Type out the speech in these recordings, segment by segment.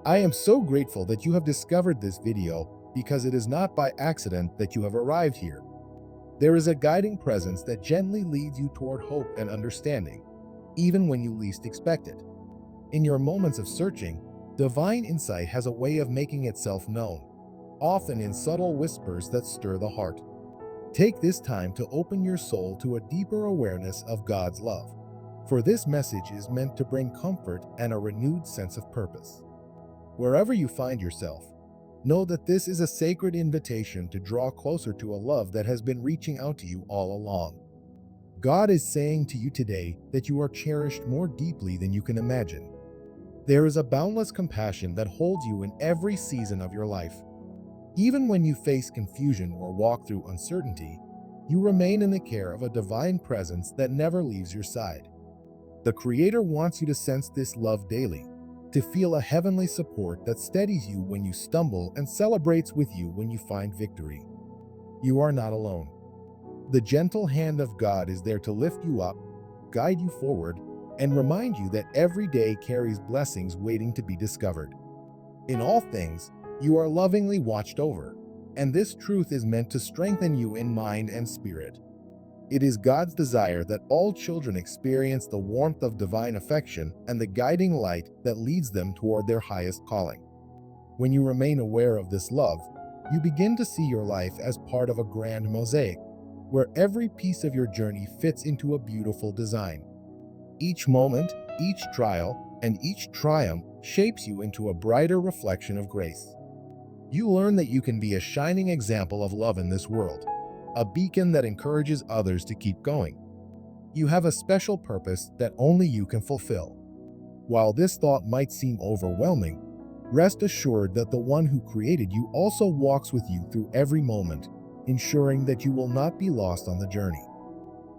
I am so grateful that you have discovered this video because it is not by accident that you have arrived here. There is a guiding presence that gently leads you toward hope and understanding, even when you least expect it. In your moments of searching, divine insight has a way of making itself known, often in subtle whispers that stir the heart. Take this time to open your soul to a deeper awareness of God's love, for this message is meant to bring comfort and a renewed sense of purpose. Wherever you find yourself, know that this is a sacred invitation to draw closer to a love that has been reaching out to you all along. God is saying to you today that you are cherished more deeply than you can imagine. There is a boundless compassion that holds you in every season of your life. Even when you face confusion or walk through uncertainty, you remain in the care of a divine presence that never leaves your side. The Creator wants you to sense this love daily, to feel a heavenly support that steadies you when you stumble and celebrates with you when you find victory. You are not alone. The gentle hand of God is there to lift you up, guide you forward, and remind you that every day carries blessings waiting to be discovered. In all things, you are lovingly watched over, and this truth is meant to strengthen you in mind and spirit. It is God's desire that all children experience the warmth of divine affection and the guiding light that leads them toward their highest calling. When you remain aware of this love, you begin to see your life as part of a grand mosaic, where every piece of your journey fits into a beautiful design. Each moment, each trial, and each triumph shapes you into a brighter reflection of grace. You learn that you can be a shining example of love in this world, a beacon that encourages others to keep going. You have a special purpose that only you can fulfill. While this thought might seem overwhelming, rest assured that the one who created you also walks with you through every moment, ensuring that you will not be lost on the journey.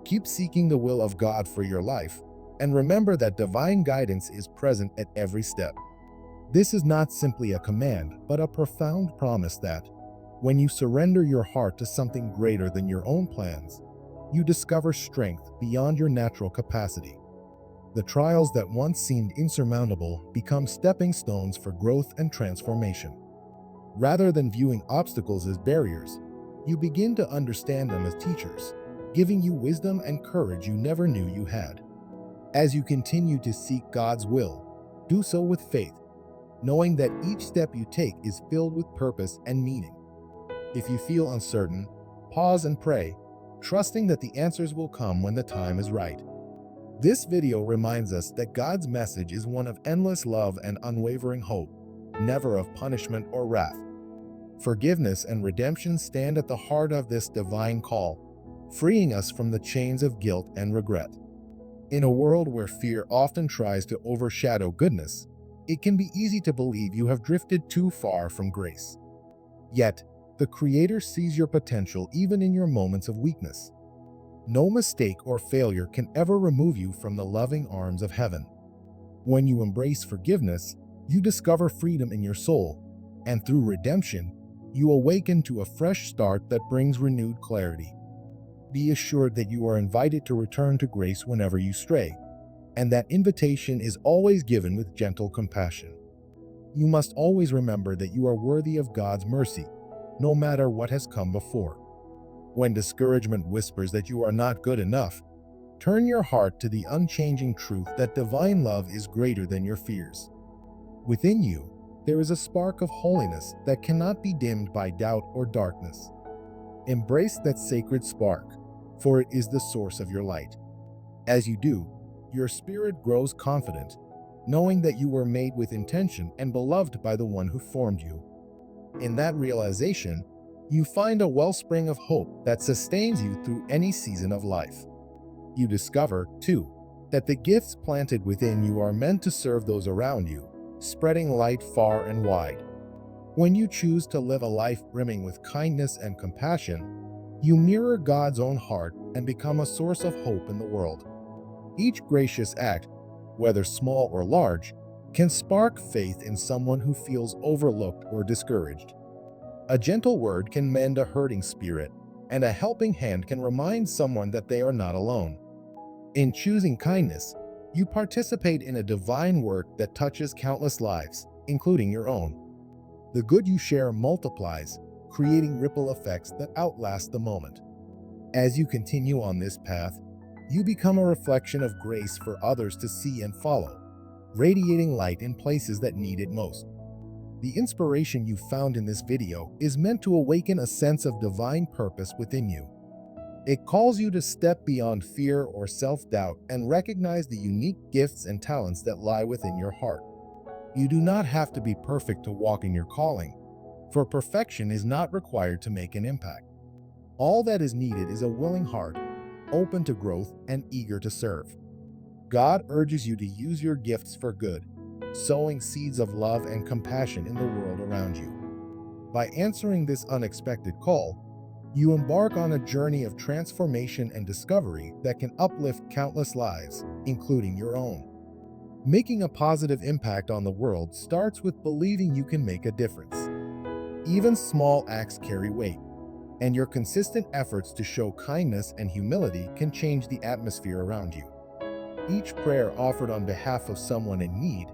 Keep seeking the will of God for your life, and remember that divine guidance is present at every step. This is not simply a command, but a profound promise that, when you surrender your heart to something greater than your own plans, you discover strength beyond your natural capacity. The trials that once seemed insurmountable become stepping stones for growth and transformation. Rather than viewing obstacles as barriers, you begin to understand them as teachers, giving you wisdom and courage you never knew you had. As you continue to seek God's will, do so with faith, knowing that each step you take is filled with purpose and meaning. If you feel uncertain, pause and pray, trusting that the answers will come when the time is right. This video reminds us that God's message is one of endless love and unwavering hope, never of punishment or wrath. Forgiveness and redemption stand at the heart of this divine call, freeing us from the chains of guilt and regret. In a world where fear often tries to overshadow goodness, it can be easy to believe you have drifted too far from grace. Yet, the Creator sees your potential even in your moments of weakness. No mistake or failure can ever remove you from the loving arms of heaven. When you embrace forgiveness, you discover freedom in your soul, and through redemption, you awaken to a fresh start that brings renewed clarity. Be assured that you are invited to return to grace whenever you stray, and that invitation is always given with gentle compassion. You must always remember that you are worthy of God's mercy, no matter what has come before. When discouragement whispers that you are not good enough, turn your heart to the unchanging truth that divine love is greater than your fears. Within you, there is a spark of holiness that cannot be dimmed by doubt or darkness. Embrace that sacred spark, for it is the source of your light. As you do, your spirit grows confident, knowing that you were made with intention and beloved by the one who formed you. In that realization, you find a wellspring of hope that sustains you through any season of life. You discover, too, that the gifts planted within you are meant to serve those around you, spreading light far and wide. When you choose to live a life brimming with kindness and compassion, you mirror God's own heart and become a source of hope in the world. Each gracious act, whether small or large, can spark faith in someone who feels overlooked or discouraged. A gentle word can mend a hurting spirit, and a helping hand can remind someone that they are not alone. In choosing kindness, you participate in a divine work that touches countless lives, including your own. The good you share multiplies, creating ripple effects that outlast the moment. As you continue on this path, you become a reflection of grace for others to see and follow, radiating light in places that need it most. The inspiration you found in this video is meant to awaken a sense of divine purpose within you. It calls you to step beyond fear or self-doubt and recognize the unique gifts and talents that lie within your heart. You do not have to be perfect to walk in your calling, for perfection is not required to make an impact. All that is needed is a willing heart, open to growth and eager to serve. God urges you to use your gifts for good, sowing seeds of love and compassion in the world around you. By answering this unexpected call, you embark on a journey of transformation and discovery that can uplift countless lives, including your own. Making a positive impact on the world starts with believing you can make a difference. Even small acts carry weight, and your consistent efforts to show kindness and humility can change the atmosphere around you. Each prayer offered on behalf of someone in need,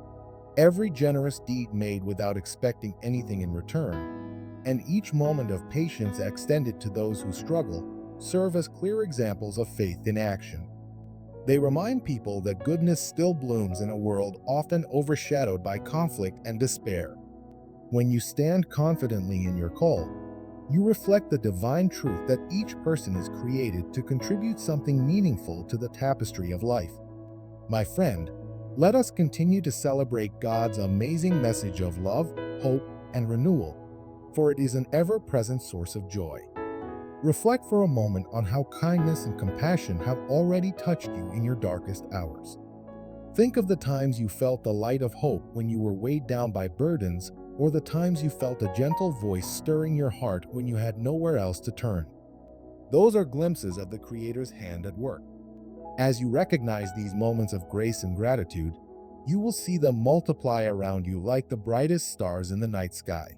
every generous deed made without expecting anything in return, and each moment of patience extended to those who struggle serve as clear examples of faith in action. They remind people that goodness still blooms in a world often overshadowed by conflict and despair. When you stand confidently in your call, you reflect the divine truth that each person is created to contribute something meaningful to the tapestry of life. My friend, let us continue to celebrate God's amazing message of love, hope, and renewal, for it is an ever-present source of joy. Reflect for a moment on how kindness and compassion have already touched you in your darkest hours. Think of the times you felt the light of hope when you were weighed down by burdens, or the times you felt a gentle voice stirring your heart when you had nowhere else to turn. Those are glimpses of the Creator's hand at work. As you recognize these moments of grace and gratitude, you will see them multiply around you like the brightest stars in the night sky.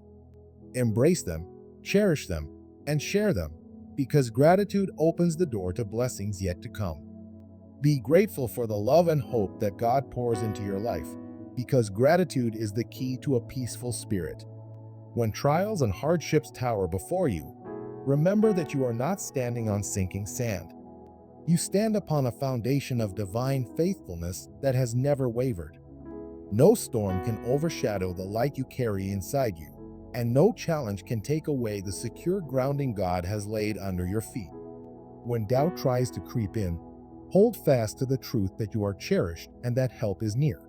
Embrace them, cherish them, and share them, because gratitude opens the door to blessings yet to come. Be grateful for the love and hope that God pours into your life, because gratitude is the key to a peaceful spirit. When trials and hardships tower before you, remember that you are not standing on sinking sand. You stand upon a foundation of divine faithfulness that has never wavered. No storm can overshadow the light you carry inside you, and no challenge can take away the secure grounding God has laid under your feet. When doubt tries to creep in, hold fast to the truth that you are cherished and that help is near.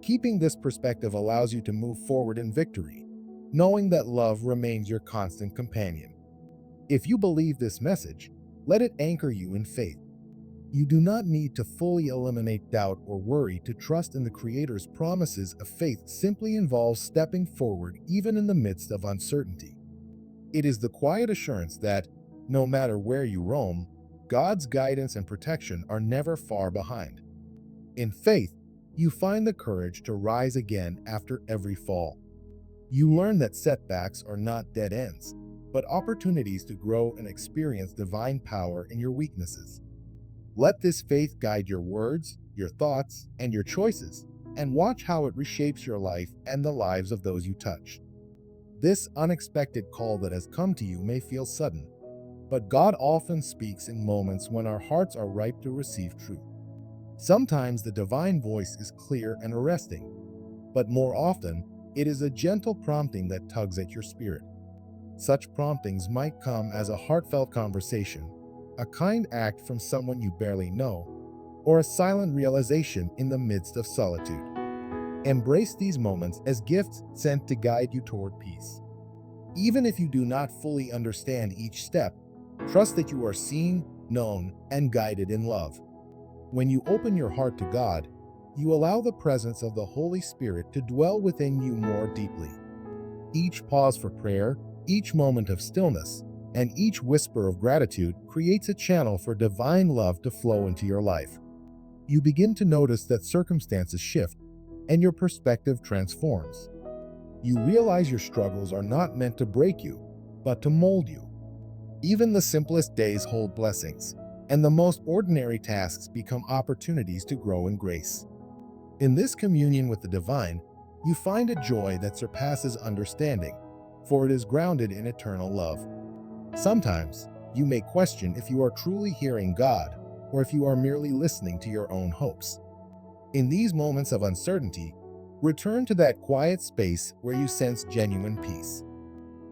Keeping this perspective allows you to move forward in victory, knowing that love remains your constant companion. If you believe this message, let it anchor you in faith. You do not need to fully eliminate doubt or worry to trust in the Creator's promises. Of faith simply involves stepping forward even in the midst of uncertainty. It is the quiet assurance that, no matter where you roam, God's guidance and protection are never far behind. In faith, you find the courage to rise again after every fall. You learn that setbacks are not dead ends, but opportunities to grow and experience divine power in your weaknesses. Let this faith guide your words, your thoughts, and your choices, and watch how it reshapes your life and the lives of those you touch. This unexpected call that has come to you may feel sudden, but God often speaks in moments when our hearts are ripe to receive truth. Sometimes the divine voice is clear and arresting, but more often, it is a gentle prompting that tugs at your spirit. Such promptings might come as a heartfelt conversation, a kind act from someone you barely know, or a silent realization in the midst of solitude. Embrace these moments as gifts sent to guide you toward peace. Even if you do not fully understand each step, trust that you are seen, known, and guided in love. When you open your heart to God, you allow the presence of the Holy Spirit to dwell within you more deeply. Each pause for prayer, each moment of stillness, and each whisper of gratitude creates a channel for divine love to flow into your life. You begin to notice that circumstances shift, and your perspective transforms. You realize your struggles are not meant to break you, but to mold you. Even the simplest days hold blessings, and the most ordinary tasks become opportunities to grow in grace. In this communion with the divine, you find a joy that surpasses understanding, for it is grounded in eternal love. Sometimes, you may question if you are truly hearing God or if you are merely listening to your own hopes. In these moments of uncertainty, return to that quiet space where you sense genuine peace.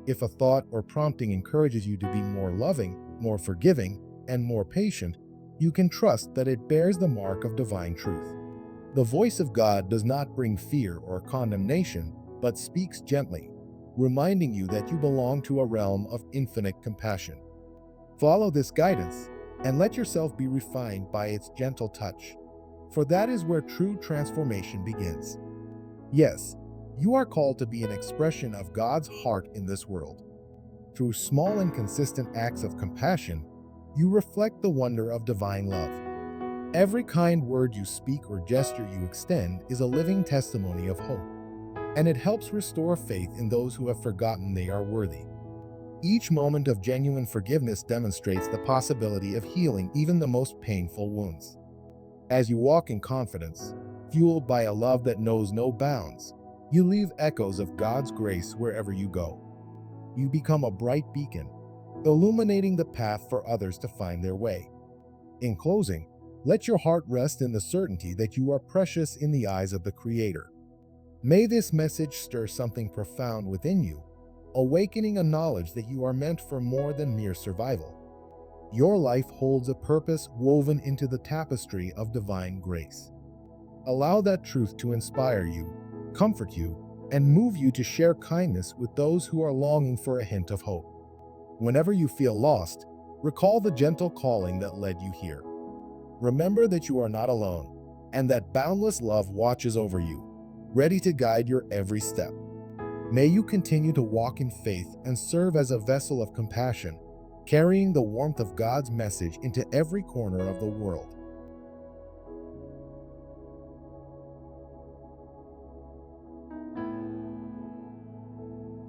If a thought or prompting encourages you to be more loving, more forgiving, and more patient, you can trust that it bears the mark of divine truth. The voice of God does not bring fear or condemnation, but speaks gently, reminding you that you belong to a realm of infinite compassion. Follow this guidance and let yourself be refined by its gentle touch, for that is where true transformation begins. Yes, you are called to be an expression of God's heart in this world. Through small and consistent acts of compassion, you reflect the wonder of divine love. Every kind word you speak or gesture you extend is a living testimony of hope, and it helps restore faith in those who have forgotten they are worthy. Each moment of genuine forgiveness demonstrates the possibility of healing even the most painful wounds. As you walk in confidence, fueled by a love that knows no bounds, you leave echoes of God's grace wherever you go. You become a bright beacon, illuminating the path for others to find their way. In closing, let your heart rest in the certainty that you are precious in the eyes of the Creator. May this message stir something profound within you, awakening a knowledge that you are meant for more than mere survival. Your life holds a purpose woven into the tapestry of divine grace. Allow that truth to inspire you, comfort you, and move you to share kindness with those who are longing for a hint of hope. Whenever you feel lost, recall the gentle calling that led you here. Remember that you are not alone, and that boundless love watches over you, ready to guide your every step. May you continue to walk in faith and serve as a vessel of compassion, carrying the warmth of God's message into every corner of the world.